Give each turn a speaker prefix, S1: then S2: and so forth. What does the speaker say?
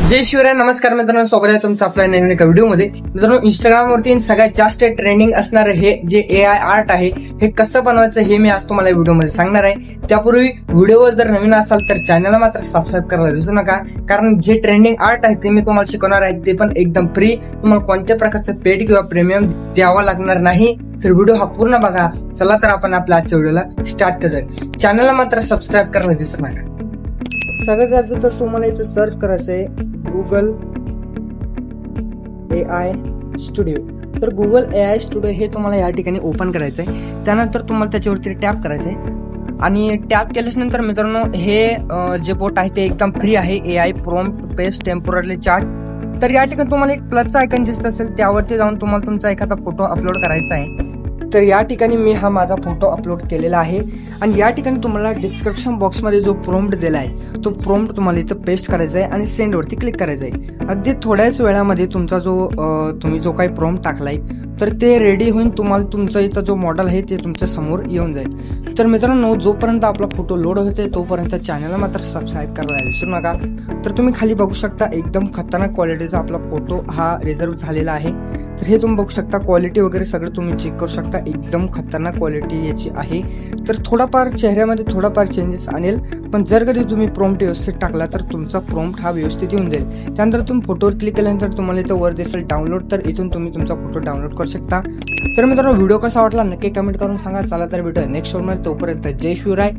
S1: जय शिवराय. नमस्कार मित्रांनो, स्वागत आहे तुमचं आपल्या नवीन एका व्हिडिओमध्ये. मित्रांनो, इंस्टाग्रामवरती सगळ्यात जास्त ट्रेंडिंग असणार हे जे AI आर्ट आहे हे कसं बनवायचं हे मी आज तुम्हाला व्हिडिओमध्ये सांगणार आहे. त्यापूर्वी व्हिडिओवर जर नवीन असाल तर चॅनलला मात्र सबस्क्राईब करायला विसरू नका, कारण जे ट्रेंडिंग आर्ट आहे ते मी तुम्हाला शिकवणार आहे ते पण एकदम फ्री. तुम्हाला कोणत्या प्रकारचं पेड किंवा प्रीमियम द्यावं लागणार नाही. तर व्हिडिओ हा पूर्ण बघा. चला तर आपण आपल्या आजच्या व्हिडिओला स्टार्ट करूया. चॅनलला मात्र सबस्क्राईब करायला विसरू नका. सगळ्यात आधी तर तुम्हाला इथं सर्च करायचं आहे गुगल AI स्टुडिओ. तर गुगल AI स्टुडिओ हे तुम्हाला या ठिकाणी ओपन करायचं आहे. त्यानंतर तुम्हाला त्याच्यावरती टॅप करायचं आहे आणि टॅप केल्यानंतर मित्रांनो हे जे बोट आहे ते एकदम फ्री आहे. AI prompt paste temporary chart. तर या ठिकाणी तुम्हाला एक प्लसचा आयकॉन दिसत असेल, त्यावरती जाऊन तुम्हाला तुमचा एखादा फोटो अपलोड करायचा आहे. तर या ठिकाणी मी हा माझा फोटो अपलोड केलेला आहे आणि या ठिकाणी तुम्हाला डिस्क्रिप्शन बॉक्समध्ये जो प्रॉम्प्ट दिला आहे तो प्रॉम्प्ट तुम्हाला इथं पेस्ट करायचा आहे आणि सेंड वरती क्लिक करायचं आहे. अगदी थोड्याच वेळामध्ये तुमचा तुम्ही जो काही प्रॉम्प्ट टाकलाय तर ते रेडी होऊन तुम्हाला तुमचा इथं जो मॉडेल आहे ते तुमच्या समोर येऊन जाईल. तर मित्रांनो, जोपर्यंत आपला फोटो लोड होते तोपर्यंत चॅनलला मात्र सबस्क्राईब करायला विसरू नका. तर तुम्ही खाली बघू शकता एकदम खतरनाक क्वालिटीचा आपला फोटो हा रिझर्व झालेला आहे. तर हे तुम्ही बघू शकता, क्वालिटी वगैरे सगळं तुम्ही चेक करू शकता. एकदम खतरनाक क्वालिटी याची आहे. तर थोडाफार चेहऱ्यामध्ये थोडाफार चेंजेस आणेल, पण जर कधी तुम्ही प्रॉम्प्ट व्यवस्थित टाकला तर तुमचा प्रॉम्प्ट हा व्यवस्थित येऊन जाईल. त्यानंतर तुम्ही फोटोवर क्लिक केल्यानंतर तुम्हाला इथं वर दिसेल डाउनलोड. तर इथून तुम्ही तुमचा फोटो डाउनलोड करू शकता. तर मित्रांनो, व्हिडिओ कसा वाटला नक्की कमेंट करून सांगा. चला तर भेटूया नेक्स्ट व्हिडिओमध्ये. तोपर्यंत जय शिवराय.